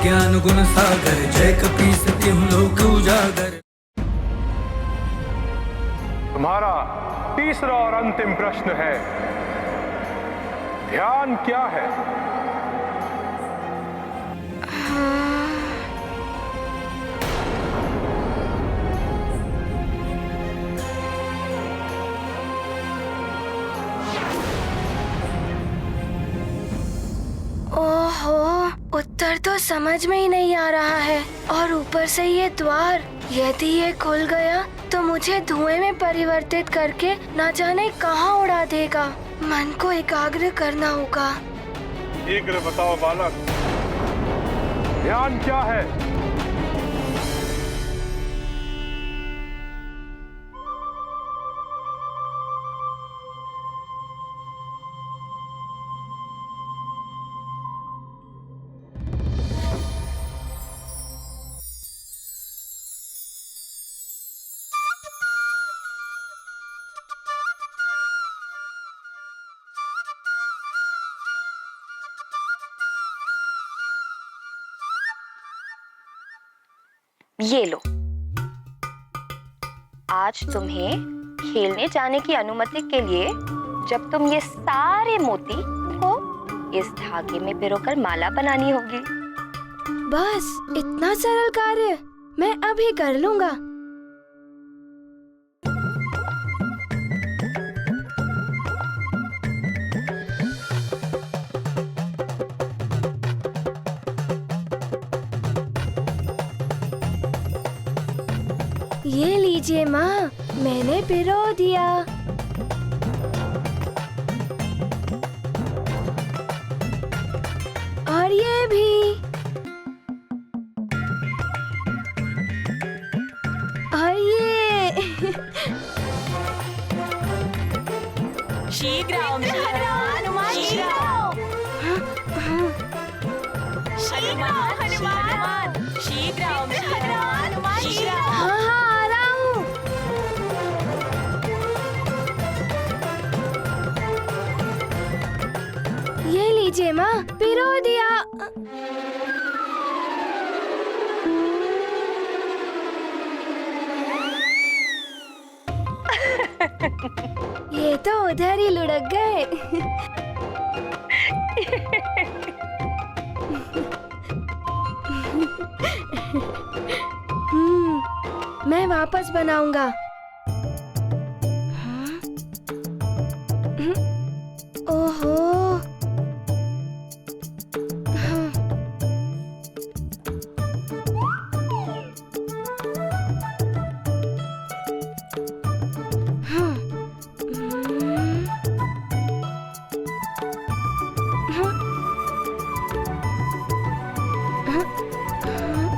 ज्ञान गुण सागर, जय कपीस तिहुँ लोक उजागर। तुम्हारा तीसरा और अंतिम प्रश्न है, ध्यान क्या है? ओहो, उत्तर तो समझ में ही नहीं आ रहा है। और ऊपर से ये द्वार, यदि ये खुल गया तो मुझे धुएं में परिवर्तित करके न जाने कहाँ उड़ा देगा। मन को एकाग्र करना होगा। शीघ्र बताओ बालक, ध्यान क्या है? ये लो, आज तुम्हें खेलने जाने की अनुमति के लिए जब तुम ये सारे मोती को इस धागे में पिरोकर माला बनानी होगी। बस इतना सरल कार्य मैं अभी कर लूँगा। ये लीजिए माँ, मैंने पिरो दिया। और ये भी। और ये शीघ्रं हनुमान शीघ्रं हनुमान शीघ्रं हनुमान शीघ्रं। हाँ हाँ, आ रहा हूँ। ये लीजिए माँ, पिरो दिया। ये तो उधर ही लुढ़क गए। मैं वापस बनाऊंगा। ओहो।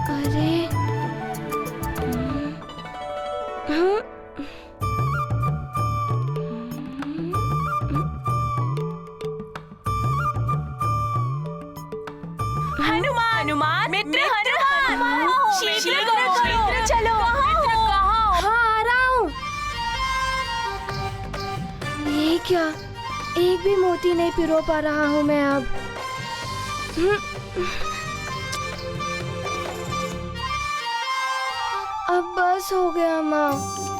अरे हनुमान मित्र हनुमान शीघ्र चलो। हाँ, आ रहा हूँ। ये क्या, एक भी मोती नहीं पिरो पा रहा हूँ मैं अब। अब बस हो गया माँ,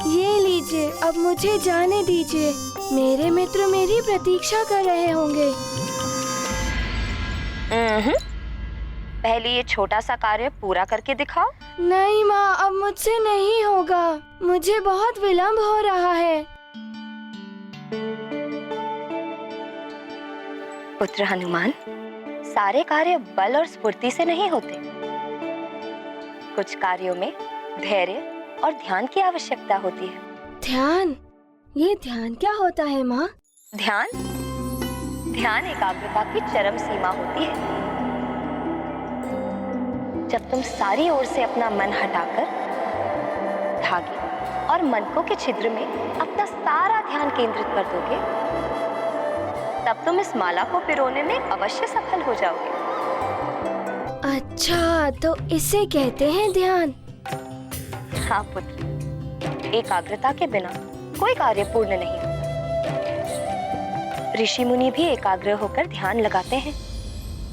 ये लीजिए, अब मुझे जाने दीजिए। मेरे मित्र मेरी प्रतीक्षा कर रहे होंगे। पहले ये छोटा सा कार्य पूरा करके दिखाओ। नहीं माँ, अब मुझसे नहीं होगा। मुझे बहुत विलंब हो रहा है। पुत्र हनुमान, सारे कार्य बल और स्फूर्ति से नहीं होते। कुछ कार्यों में धैर्य और ध्यान की आवश्यकता होती है। ध्यान? ये ध्यान क्या होता है माँ? ध्यान एकाग्रता की चरम सीमा होती है। जब तुम सारी ओर से अपना मन हटाकर धागे और मनकों के छिद्र में अपना सारा ध्यान केंद्रित कर दोगे, तब तुम इस माला को पिरोने में अवश्य सफल हो जाओगे। अच्छा, तो इसे कहते हैं ध्यान। हाँ पुत्र, एकाग्रता के बिना कोई कार्य पूर्ण नहीं होता। ऋषि मुनि भी एकाग्र होकर ध्यान लगाते हैं।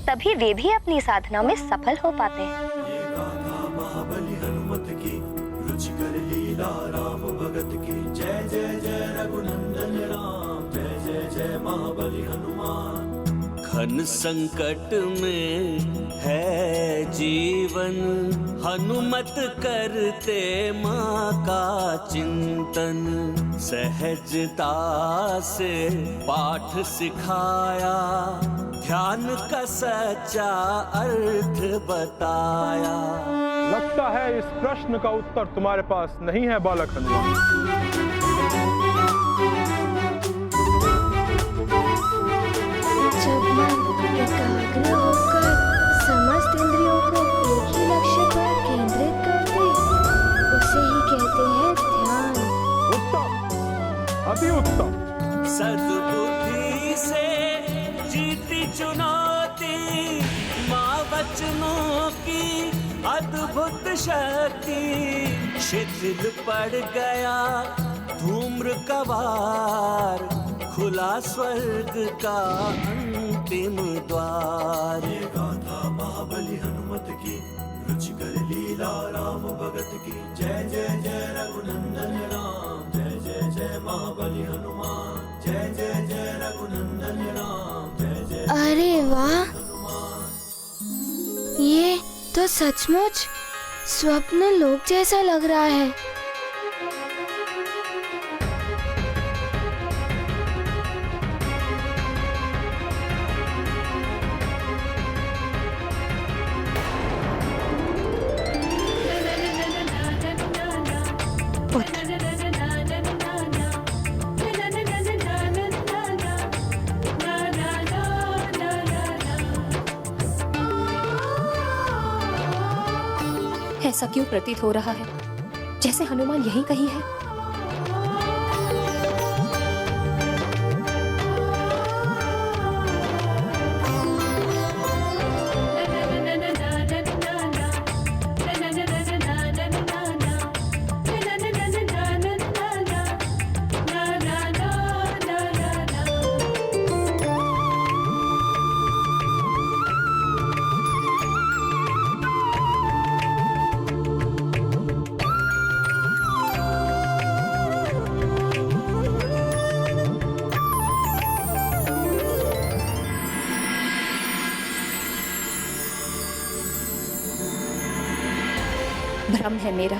तभी वे भी अपनी साधना में सफल हो पाते हैं। ये गाथा महाबली हनुमत की, रुचिकर लीला राम भगत की। जय जय जय रघुनंदन राम, जय जय जय महाबली हनुमान। घन संकट में है जीवन, हनुमत करते माँ का चिंतन। सहजता से पाठ सिखाया, ध्यान का सच्चा अर्थ बताया। लगता है इस प्रश्न का उत्तर तुम्हारे पास नहीं है बालक हनुमान। जब मन एकाग्र होकर समस्त इंद्रियों को एक ही लक्ष्य पर केंद्रित कर दे, उसे ही कहते हैं ध्यान। उत्तम, अति उत्तम। सद्बुद्धि से जीती चुनौती, माँ वचनों की अद्भुत शक्ति। शिथिल पड़ गया धूम्र कवार, खुला स्वर्ग का अंतिम द्वार। ये गाथा महाबली हनुमत की, रुचिकर लीला राम भगत की। जय जय जय रघुनंदन राम, जय जय जय महाबली हनुमान। जय जय जय रघुनंदन राम, जय जय। अरे वाह, ये तो सचमुच स्वप्न लोक जैसा लग रहा है। ऐसा क्यों प्रतीत हो रहा है जैसे हनुमान यहीं कहीं है? भ्रम है मेरा,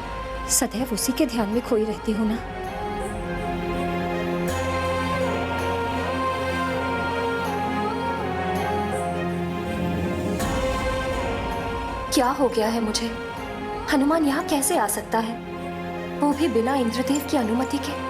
सदैव उसी के ध्यान में खोई रहती हूँ ना। क्या हो गया है मुझे? हनुमान यहाँ कैसे आ सकता है, वो भी बिना इंद्रदेव की अनुमति के?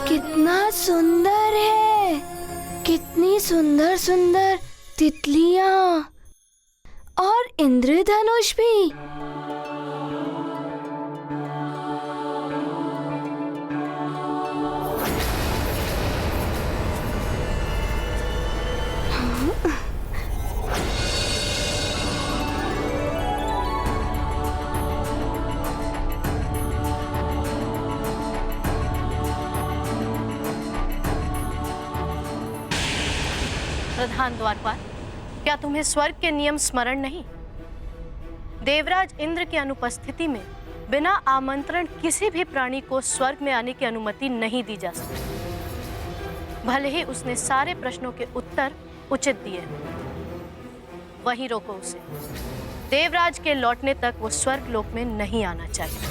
कितना सुंदर है, कितनी सुंदर सुंदर तितलियां और इंद्रधनुष भी। प्रधान द्वारपाल, क्या तुम्हें स्वर्ग के नियम स्मरण नहीं? देवराज इंद्र की अनुपस्थिति में बिना आमंत्रण किसी भी प्राणी को स्वर्ग में आने की अनुमति नहीं दी जा सकती। भले ही उसने सारे प्रश्नों के उत्तर उचित दिए, वहीं रोको उसे। देवराज के लौटने तक वो स्वर्ग लोक में नहीं आना चाहिए।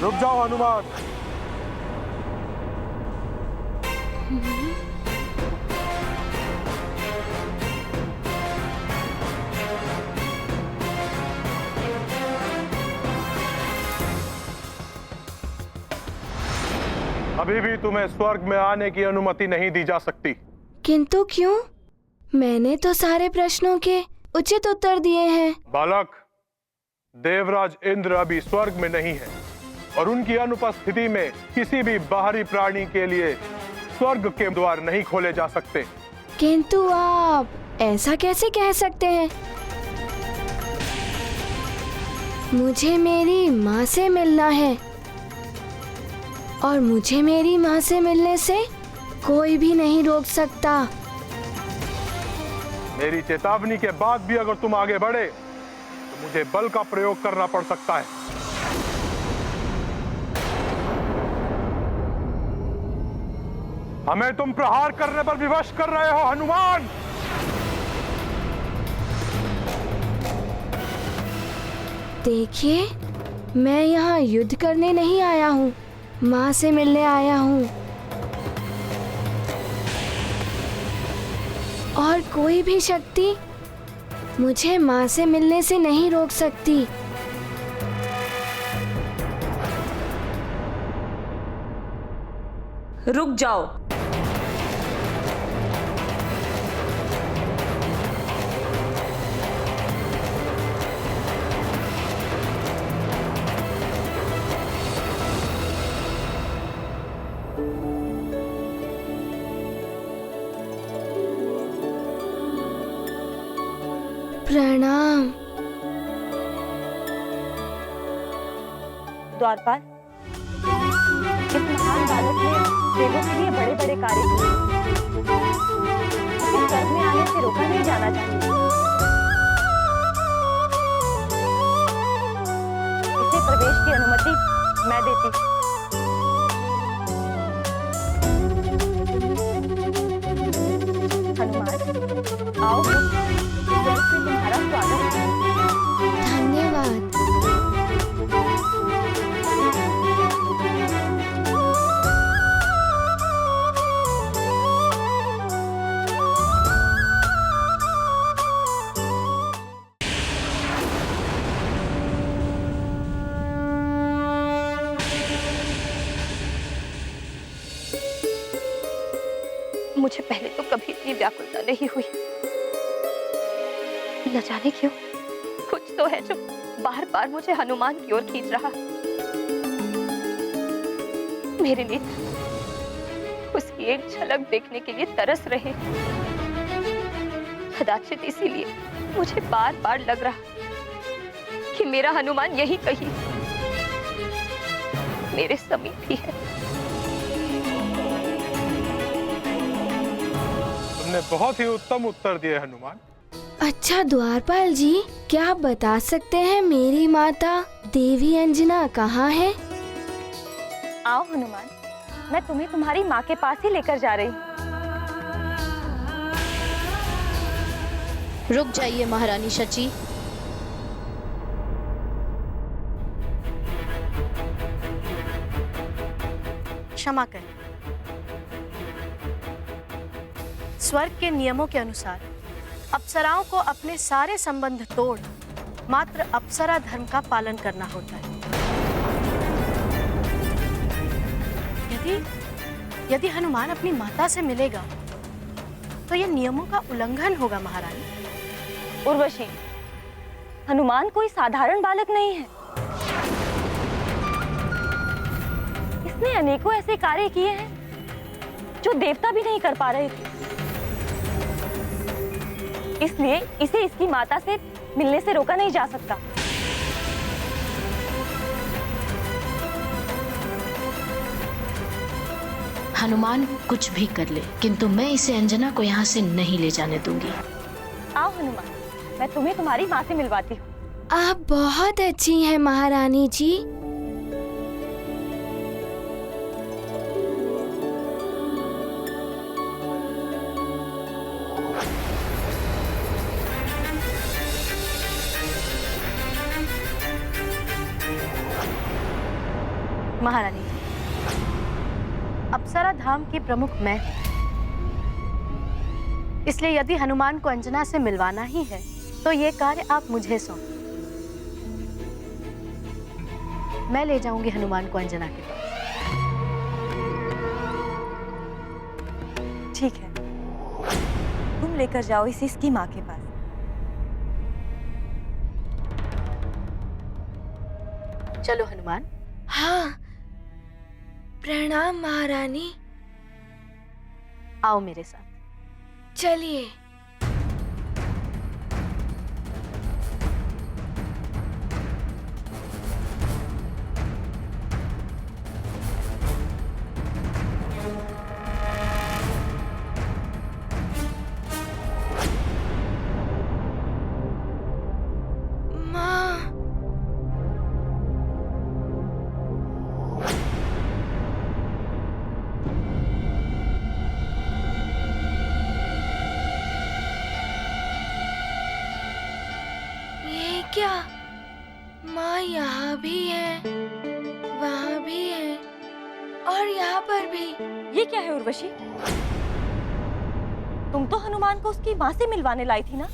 रुक जाओ हनुमान। अभी भी तुम्हें स्वर्ग में आने की अनुमति नहीं दी जा सकती। किंतु क्यों? मैंने तो सारे प्रश्नों के उचित उत्तर दिए हैं। बालक, देवराज इंद्र अभी स्वर्ग में नहीं है और उनकी अनुपस्थिति में किसी भी बाहरी प्राणी के लिए स्वर्ग के द्वार नहीं खोले जा सकते। किंतु आप ऐसा कैसे कह सकते हैं? मुझे मेरी माँ से मिलना है और मुझे मेरी माँ से मिलने से कोई भी नहीं रोक सकता। मेरी चेतावनी के बाद भी अगर तुम आगे बढ़े तो मुझे बल का प्रयोग करना पड़ सकता है। हमें तुम प्रहार करने पर विवश कर रहे हो हनुमान। देखिए, मैं यहाँ युद्ध करने नहीं आया हूँ, माँ से मिलने आया हूँ। और कोई भी शक्ति मुझे माँ से मिलने से नहीं रोक सकती। रुक जाओ। प्रणाम। द्वारपाल, इस महान बालक ने देवों के लिए बड़े बड़े कार्य किए। इसे स्वर्ग में आने से रोका नहीं जाना चाहिए। इसे प्रवेश की अनुमति मैं देती। हनुमान, आओ, तुम्हारा स्वागत है। धन्यवाद। मुझे पहले तो कभी इतनी व्याकुलता नहीं हुई। न जाने क्यों कुछ तो है जो बार बार मुझे हनुमान की ओर खींच रहा। मेरे नेत्र उसकी एक झलक देखने के लिए तरस रहे। कदाचित इसीलिए मुझे बार बार लग रहा कि मेरा हनुमान यही कहीं मेरे समीप ही है। तुमने बहुत ही उत्तम उत्तर दिए हनुमान। अच्छा द्वारपाल जी, क्या आप बता सकते हैं मेरी माता देवी अंजना कहाँ है? आओ हनुमान, मैं तुम्हें तुम्हारी माँ के पास ही लेकर जा रही हूँ। रुक जाइए महारानी शची। क्षमा करें। स्वर्ग के नियमों के अनुसार अप्सराओं को अपने सारे संबंध तोड़ मात्र अप्सरा धर्म का पालन करना होता है। यदि हनुमान अपनी माता से मिलेगा तो यह नियमों का उल्लंघन होगा महारानी। उर्वशी, हनुमान कोई साधारण बालक नहीं है। इसने अनेकों ऐसे कार्य किए हैं जो देवता भी नहीं कर पा रहे थे। इसलिए इसे इसकी माता से मिलने से रोका नहीं जा सकता। हनुमान कुछ भी कर ले, किंतु मैं इसे अंजना को यहाँ से नहीं ले जाने दूंगी। आओ हनुमान, मैं तुम्हें तुम्हारी माँ से मिलवाती हूँ। आप बहुत अच्छी हैं महारानी जी। महारानी जी, अप्सरा धाम की प्रमुख मैं हूं। इसलिए यदि हनुमान को अंजना से मिलवाना ही है तो ये कार्य आप मुझे सौंप। मैं ले जाऊंगी हनुमान को अंजना के पास। ठीक है, तुम लेकर जाओ इसे इसकी माँ के पास। चलो हनुमान। हाँ, प्रणाम महारानी। आओ मेरे साथ। चलिए। क्या माँ यहाँ भी है, वहाँ भी है और यहाँ पर भी। ये क्या है उर्वशी? तुम तो हनुमान को उसकी माँ से मिलवाने लाई थी ना?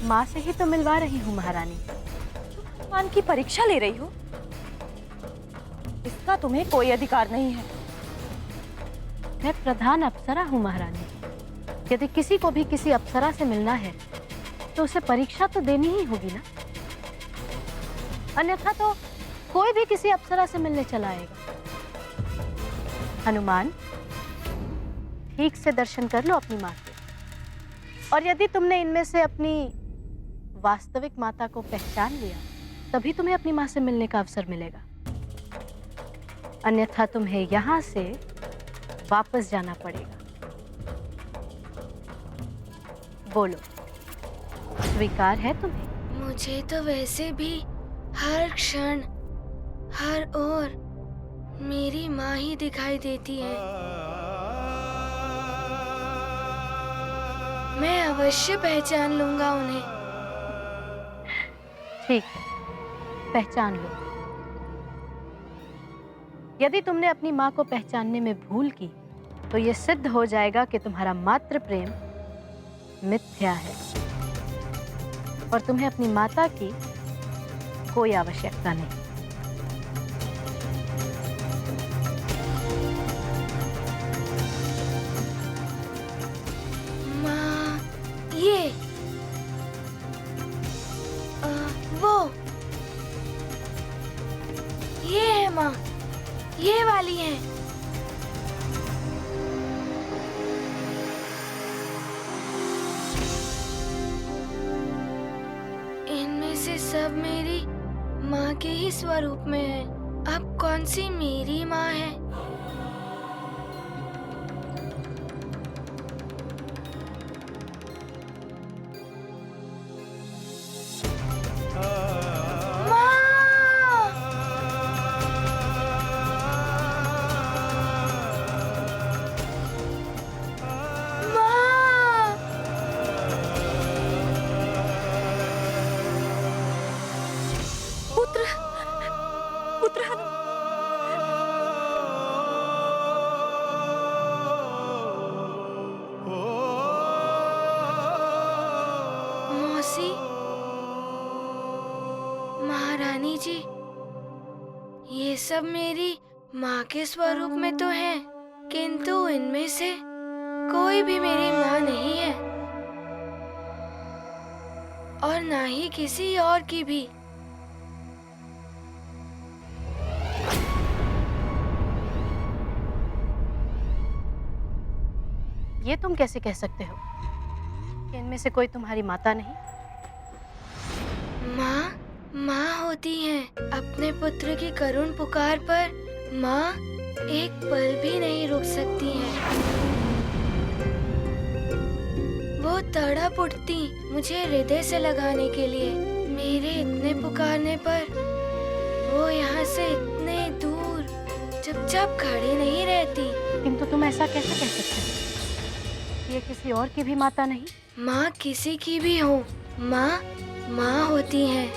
माँ से ही तो मिलवा रही हूँ महारानी। हनुमान की परीक्षा ले रही हो? इसका तुम्हें कोई अधिकार नहीं है। मैं प्रधान अप्सरा हूँ महारानी। यदि किसी को भी किसी अप्सरा से मिलना है तो उसे परीक्षा तो देनी ही होगी ना, अन्यथा तो कोई भी किसी अप्सरा से मिलने चला आएगा। हनुमान, ठीक से दर्शन कर लो अपनी माँ के, और यदि तुमने इनमें से अपनी वास्तविक माता को पहचान लिया तभी तुम्हें अपनी माँ से मिलने का अवसर मिलेगा, अन्यथा तुम्हें यहाँ से वापस जाना पड़ेगा। बोलो, स्वीकार है तुम्हें? मुझे तो वैसे भी हर क्षण हर ओर मेरी माँ ही दिखाई देती है। मैं अवश्य पहचान लूंगा उन्हें। ठीक है, पहचान लो। यदि तुमने अपनी माँ को पहचानने में भूल की तो यह सिद्ध हो जाएगा कि तुम्हारा मातृ प्रेम मिथ्या है और तुम्हें अपनी माता की कोई आवश्यकता नहीं। माँ, ये वो ये है माँ, ये वाली है। इनमें से सब मेरी माँ के ही स्वरूप में है। अब कौन सी मेरी माँ है? महारानी जी, ये सब मेरी माँ के स्वरूप में तो है, किंतु इनमें से कोई भी मेरी माँ नहीं है और ना ही किसी और की भी। ये तुम कैसे कह सकते हो कि इनमें से कोई तुम्हारी माता नहीं? माँ होती हैं। अपने पुत्र की करुण पुकार पर माँ एक पल भी नहीं रुक सकती हैं। वो तड़प उठती मुझे हृदय से लगाने के लिए। मेरे इतने पुकारने पर वो यहाँ से इतने दूर चुपचाप खड़ी नहीं रहती। किंतु तुम ऐसा कैसे कह सकते हो? ये किसी और की भी माता नहीं? माँ किसी की भी हो, माँ माँ होती हैं।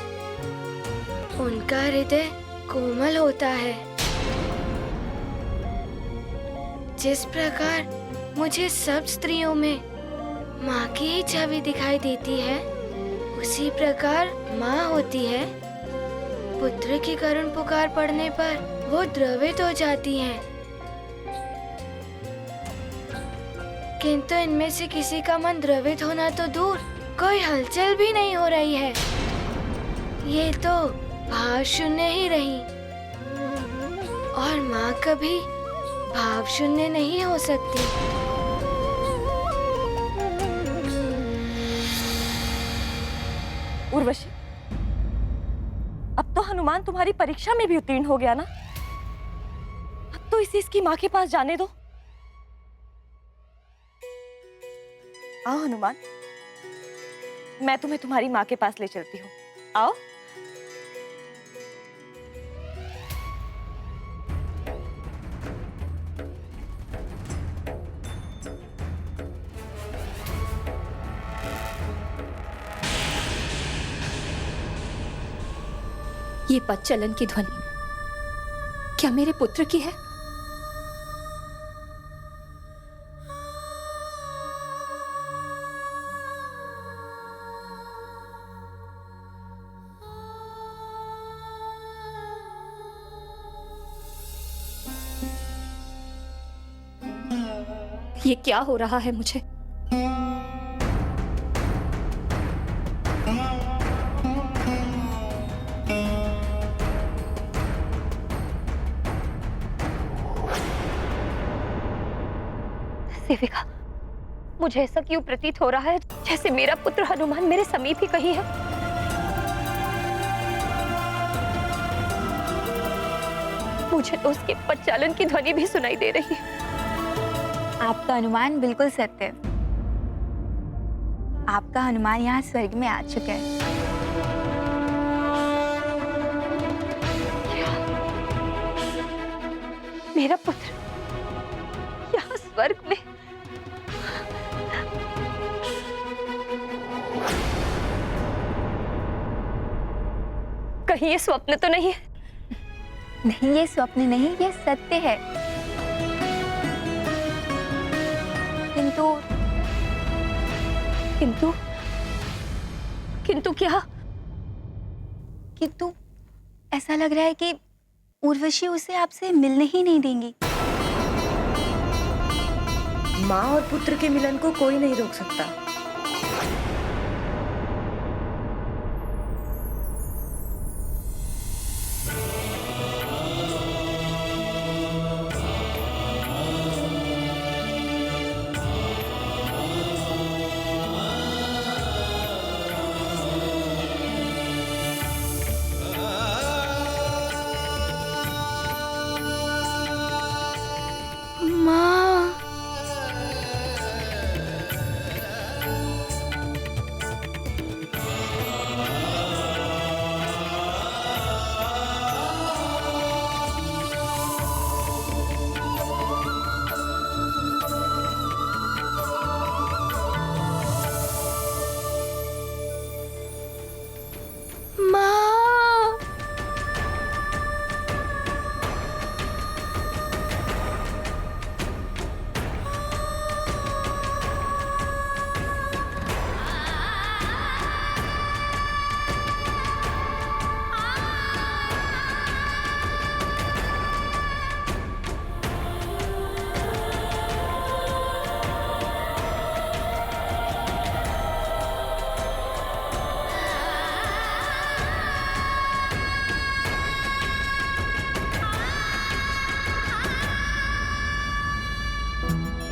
उनका हृदय कोमल होता है। जिस प्रकार मुझे सब स्त्रियों में माँ की ही छवि दिखाई देती है, उसी प्रकार माँ होती है। पुत्र की करुण पुकार पड़ने पर वो द्रवित हो जाती हैं। किंतु इनमें से किसी का मन द्रवित होना तो दूर, कोई हलचल भी नहीं हो रही है। ये तो भाव शून्य ही रही, और माँ कभी भाव शून्य नहीं हो सकती। उर्वशी, अब तो हनुमान तुम्हारी परीक्षा में भी उत्तीर्ण हो गया ना? अब तो इसे इसकी माँ के पास जाने दो। आओ हनुमान, मैं तुम्हें तुम्हारी माँ के पास ले चलती हूँ। आओ। ये पथ चलन की ध्वनि क्या मेरे पुत्र की है? ये क्या हो रहा है मुझे? सेविका, मुझे ऐसा क्यों प्रतीत हो रहा है जैसे मेरा पुत्र हनुमान मेरे समीप ही कहीं है। मुझे तो उसके पदचालन की ध्वनि भी सुनाई दे रही है। आपका अनुमान बिल्कुल सत्य है। आपका हनुमान यहाँ स्वर्ग में आ चुका है। मेरा पुत्र यहाँ स्वर्ग में? कहीं ये स्वप्न तो नहीं है? नहीं, ये स्वप्न नहीं, ये सत्य है। किंतु किंतु किंतु क्या? किंतु ऐसा लग रहा है कि उर्वशी उसे आपसे मिलने ही नहीं देंगी। माँ और पुत्र के मिलन को कोई नहीं रोक सकता।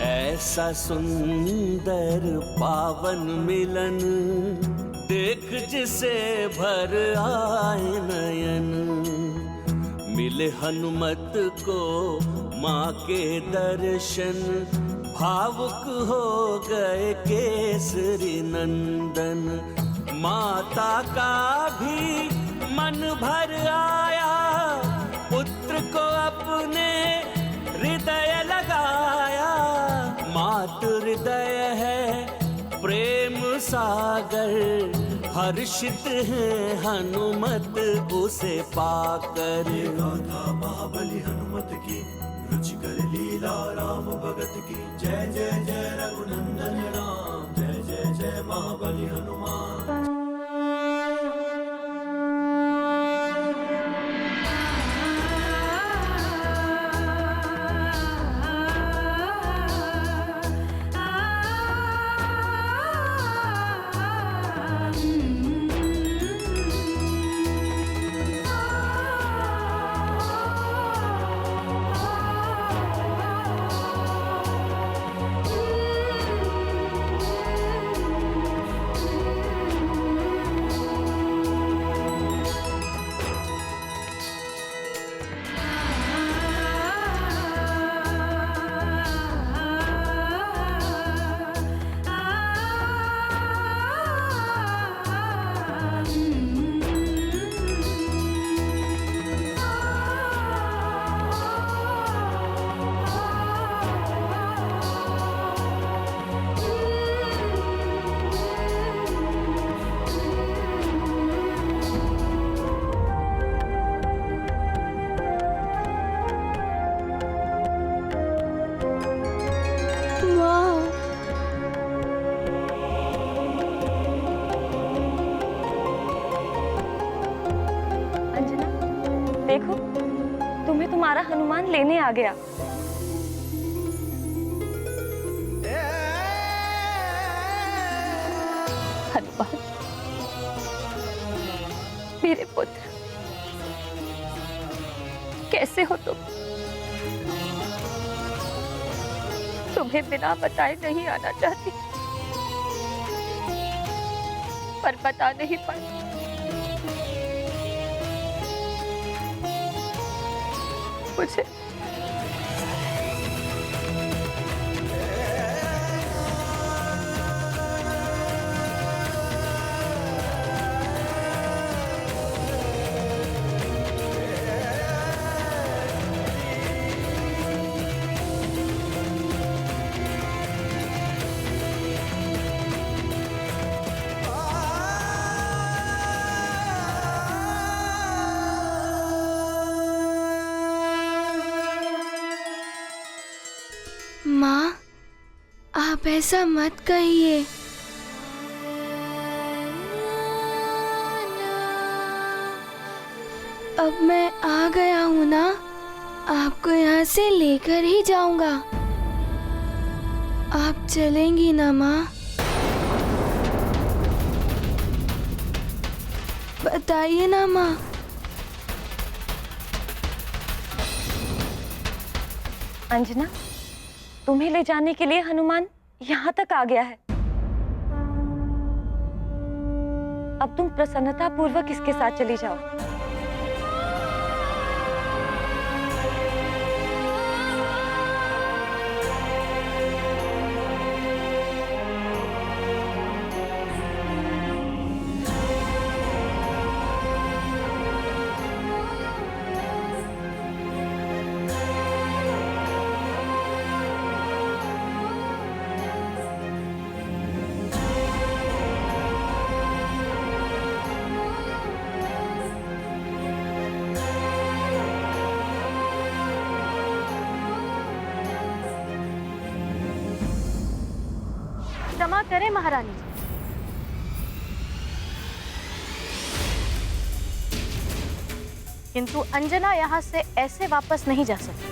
ऐसा सुंदर पावन मिलन देख जिसे भर आए नयन। मिले हनुमत को माँ के दर्शन, भावुक हो गए केसरी नंदन। माता का भी मन भर आया, पुत्र को अपने हृदय लगाया। मातृ हृदय है प्रेम सागर, हर्षित है हनुमत उसे पाकर। ये गाथा महाबली हनुमत की, रुचिकर लीला राम भगत की। जय जय जय रघुनंदन राम, जय जय जय महाबली हनुमान। देखो, तुम्हें तुम्हारा हनुमान लेने आ गया। हनुमान, मेरे पुत्र, कैसे हो तुम? तुम्हें बिना बताए नहीं आना चाहती, पर बता नहीं पाई। मुझे माँ, आप ऐसा मत कहिए। अब मैं आ गया हूँ ना, आपको यहाँ से लेकर ही जाऊंगा। आप चलेंगी ना माँ? बताइए ना माँ। अंजना, तुम्हें ले जाने के लिए हनुमान यहाँ तक आ गया है। अब तुम प्रसन्नता पूर्वक इसके साथ चली जाओ। क्षमा करें महारानी जी, किंतु अंजना यहाँ से ऐसे वापस नहीं जा सकती।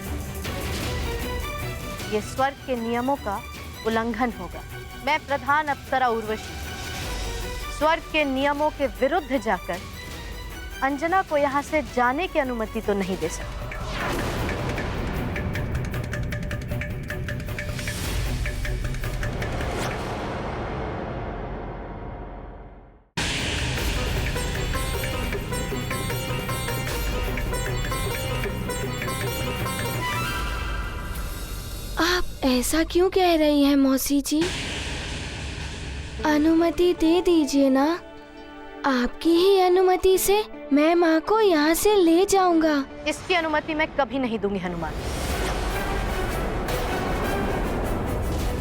ये स्वर्ग के नियमों का उल्लंघन होगा। मैं प्रधान अप्सरा उर्वशी स्वर्ग के नियमों के विरुद्ध जाकर अंजना को यहाँ से जाने की अनुमति तो नहीं दे सकती। ऐसा क्यों कह रही हैं मौसी जी? अनुमति दे दीजिए ना, आपकी ही अनुमति से मैं माँ को यहाँ से ले जाऊंगा। इसकी अनुमति मैं कभी नहीं दूंगी हनुमान।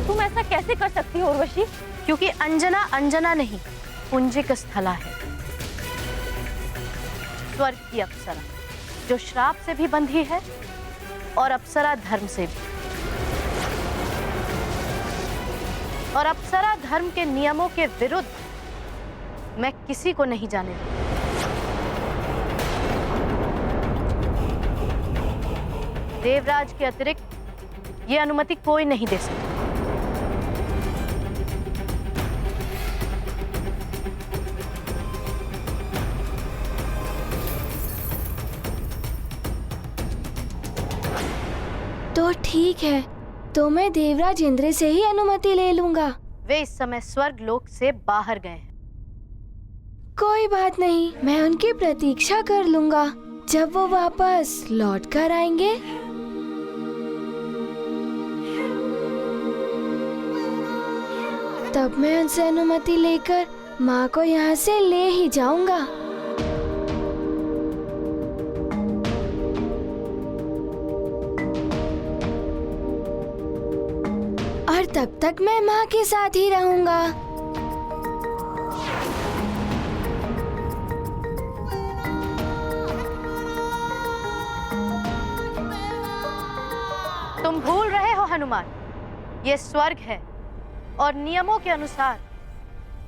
तुम ऐसा कैसे कर सकती हो उर्वशी? क्योंकि अंजना अंजना नहीं, पुंजिक स्थला है, स्वर्ग की अप्सरा, जो श्राप से भी बंधी है और अप्सरा धर्म से भी। और अप्सरा धर्म के नियमों के विरुद्ध मैं किसी को नहीं जाने दूंगी। देवराज के अतिरिक्त ये अनुमति कोई नहीं दे सकता। तो ठीक है, तो मैं देवराज इंद्र से ही अनुमति ले लूंगा। वे इस समय स्वर्ग लोक से बाहर गए हैं। कोई बात नहीं, मैं उनकी प्रतीक्षा कर लूंगा। जब वो वापस लौट कर आएंगे तब मैं उनसे अनुमति लेकर माँ को यहाँ से ले ही जाऊंगा। और तब तक मैं माँ के साथ ही रहूंगा। तुम भूल रहे हो हनुमान, ये स्वर्ग है और नियमों के अनुसार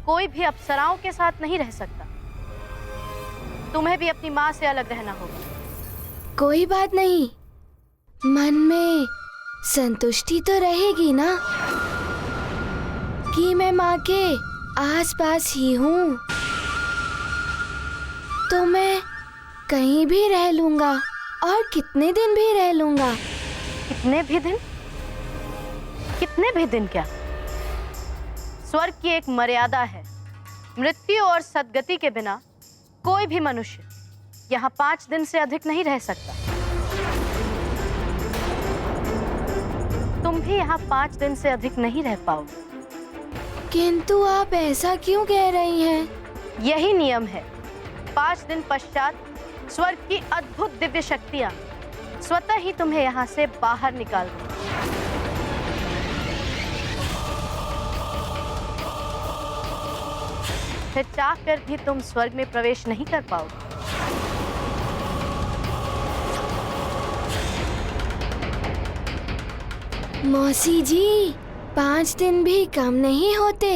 कोई भी अप्सराओं के साथ नहीं रह सकता। तुम्हें भी अपनी माँ से अलग रहना होगा। कोई बात नहीं, मन में संतुष्टि तो रहेगी ना कि मैं माँ के आसपास ही हूँ। तो मैं कहीं भी रह लूंगा और कितने दिन भी रह लूंगा। कितने भी दिन? कितने भी दिन क्या? स्वर्ग की एक मर्यादा है। मृत्यु और सद्गति के बिना कोई भी मनुष्य यहाँ 5 दिन से अधिक नहीं रह सकता। तुम भी यहाँ 5 दिन से अधिक नहीं रह पाओगे। किंतु आप ऐसा क्यों कह रही हैं? यही नियम है। 5 दिन पश्चात स्वर्ग की अद्भुत दिव्य शक्तियाँ स्वतः ही तुम्हें यहाँ से बाहर निकाल देंगी। फिर चाह कर भी तुम स्वर्ग में प्रवेश नहीं कर पाओगे। मौसी जी, 5 दिन भी कम नहीं होते।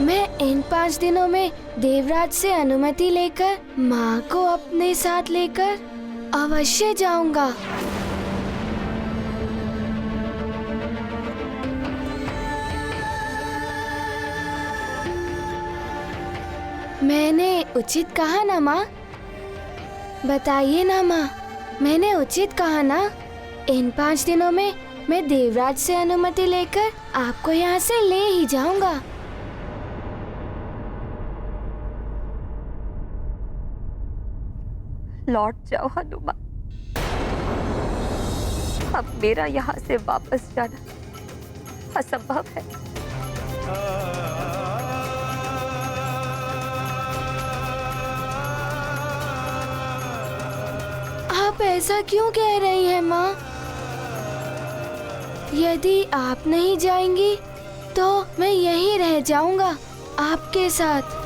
मैं इन 5 दिनों में देवराज से अनुमति लेकर माँ को अपने साथ लेकर अवश्य जाऊंगा। मैंने उचित कहा ना माँ? बताइए ना माँ, मैंने उचित कहा ना? इन 5 दिनों में मैं देवराज से अनुमति लेकर आपको यहाँ से ले ही जाऊंगा। लौट जाओ हनुमान। अब मेरा यहाँ से वापस जाना असंभव है। आप ऐसा क्यों कह रही हैं माँ? यदि आप नहीं जाएंगी तो मैं यहीं रह जाऊंगा आपके साथ।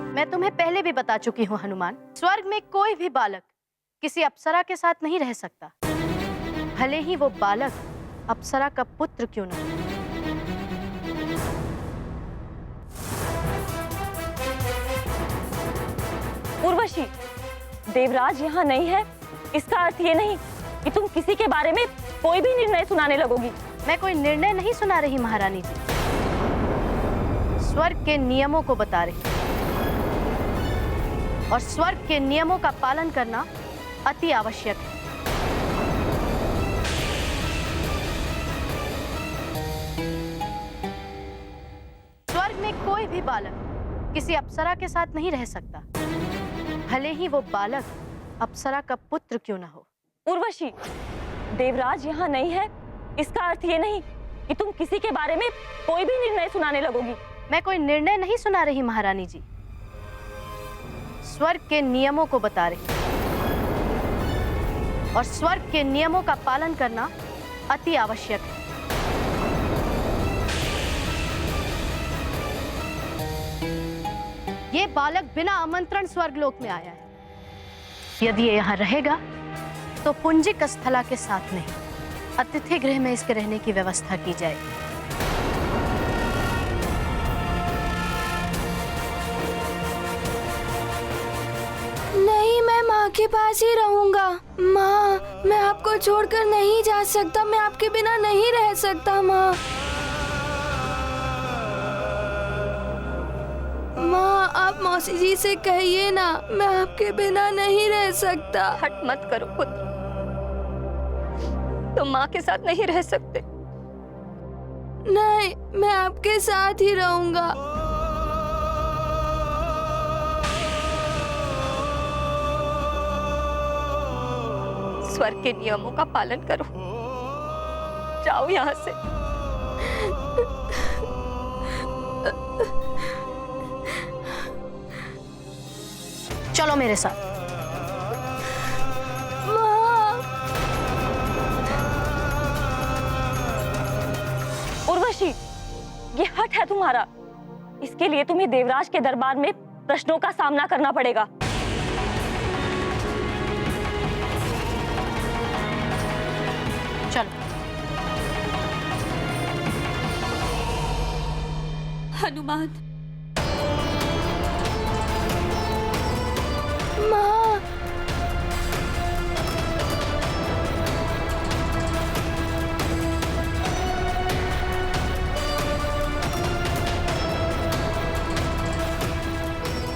मैं तुम्हें पहले भी बता चुकी हूँ हनुमान, स्वर्ग में कोई भी बालक किसी अप्सरा के साथ नहीं रह सकता, भले ही वो बालक अप्सरा का पुत्र क्यों न हो। उर्वशी, देवराज यहाँ नहीं है, इसका अर्थ ये नहीं कि तुम किसी के बारे में कोई भी निर्णय सुनाने लगोगी। मैं कोई निर्णय नहीं सुना रही महारानी जी, स्वर्ग के नियमों को बता रही, और स्वर्ग के नियमों का पालन करना अति आवश्यक है। स्वर्ग में कोई भी बालक किसी अप्सरा के साथ नहीं रह सकता, भले ही वो बालक अप्सरा का पुत्र क्यों ना हो। उर्वशी, देवराज यहाँ नहीं है, इसका अर्थ ये नहीं कि तुम किसी के बारे में कोई भी निर्णय सुनाने लगोगी। मैं कोई निर्णय नहीं सुना रही महारानी जी, स्वर्ग के नियमों को बता रही, और स्वर्ग के नियमों का पालन करना अति आवश्यक है। ये बालक बिना आमंत्रण स्वर्गलोक में आया है। यदि ये यहाँ रहेगा तो पुंजिक स्थला के साथ नहीं, अतिथि गृह में इसके रहने की व्यवस्था की जाएगी। नहीं, मैं माँ के पास ही रहूंगा। माँ, मैं आपको छोड़कर नहीं जा सकता, मैं आपके बिना नहीं रह सकता। माँ, माँ, आप मौसी जी से कहिए ना, मैं आपके बिना नहीं रह सकता। हट मत करो पुत्र, तुम माँ के साथ नहीं रह सकते। नहीं, मैं आपके साथ ही रहूंगा। स्वर्ग के नियमों का पालन करो, जाओ यहाँ से। चलो मेरे साथ। उर्वशी, ये हट है तुम्हारा, इसके लिए तुम्हें देवराज के दरबार में प्रश्नों का सामना करना पड़ेगा। चलो। हनुमान, माँ,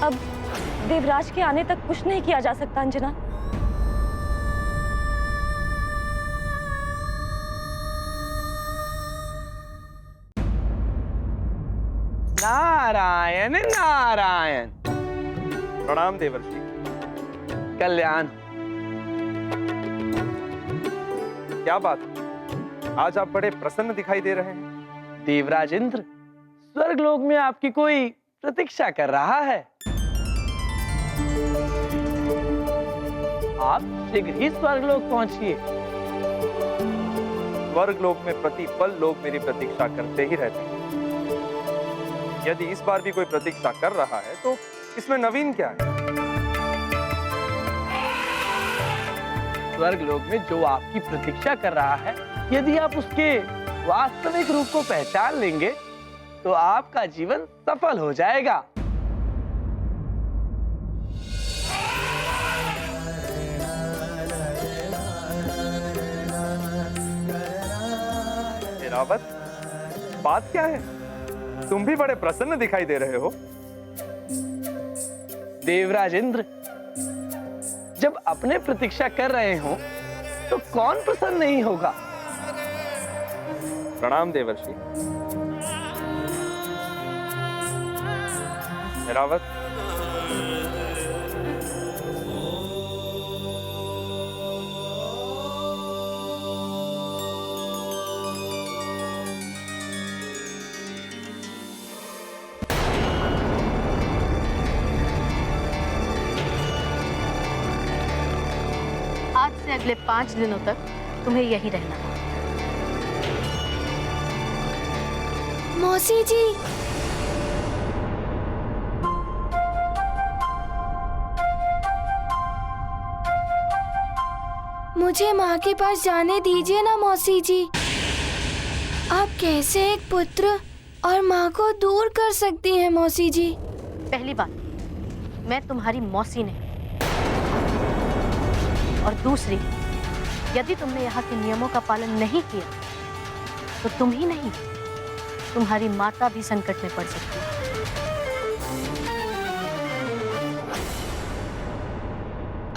अब देवराज के आने तक कुछ नहीं किया जा सकता अंजना। नारायण नारायण। प्रणाम देवर्षि। कल्याण। क्या बात, आज आप बड़े प्रसन्न दिखाई दे रहे हैं। देवराज इंद्र स्वर्गलोक में आपकी कोई प्रतीक्षा कर रहा है। आप शीघ्र ही स्वर्गलोक पहुंचिए। स्वर्गलोक में प्रतिपल लोग मेरी प्रतीक्षा करते ही रहते हैं। यदि इस बार भी कोई प्रतीक्षा कर रहा है तो इसमें नवीन क्या है। स्वर्गलोक में जो आपकी प्रतीक्षा कर रहा है, यदि आप उसके वास्तविक रूप को पहचान लेंगे तो आपका जीवन सफल हो जाएगा। रावत, बात क्या है? तुम भी बड़े प्रसन्न दिखाई दे रहे हो। देवराज इंद्र, जब अपने प्रतीक्षा कर रहे हो तो कौन प्रसन्न नहीं होगा। प्रणाम देवर्षि। रावत, आज से अगले 5 दिनों तक तुम्हें यहीं रहना है। मौसी जी, मुझे माँ के पास जाने दीजिए ना मौसी जी। आप कैसे एक पुत्र और माँ को दूर कर सकती हैं मौसी जी? पहली बात, मैं तुम्हारी मौसी नहीं, और दूसरी, यदि तुमने यहाँ के नियमों का पालन नहीं किया तो तुम ही नहीं, तुम्हारी माता भी संकट में पड़ सकती है।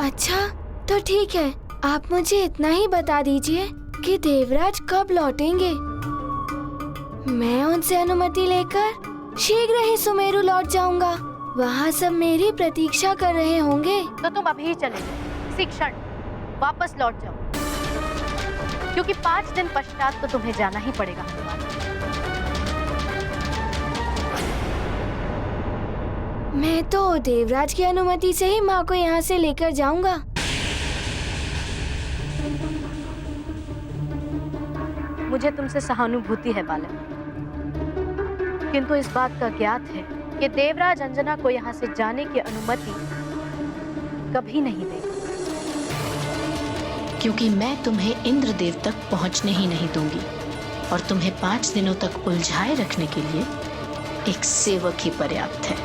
अच्छा, तो ठीक है, आप मुझे इतना ही बता दीजिए कि देवराज कब लौटेंगे। मैं उनसे अनुमति लेकर शीघ्र ही सुमेरु लौट जाऊंगा। वहाँ सब मेरी प्रतीक्षा कर रहे होंगे। तो तुम अभी चले जाओ, इसी क्षण वापस लौट जाओ, क्योंकि 5 दिन पश्चात तो तुम्हें जाना ही पड़ेगा हनुमान। मैं तो देवराज की अनुमति से ही माँ को यहाँ से लेकर जाऊंगा। मुझे तुमसे सहानुभूति है बालक, किंतु इस बात का ज्ञात है कि देवराज अंजना को यहाँ से जाने की अनुमति कभी नहीं देगा, क्योंकि मैं तुम्हें इंद्रदेव तक पहुंचने ही नहीं दूंगी और तुम्हें 5 दिनों तक उलझाए रखने के लिए एक सेवक ही पर्याप्त है।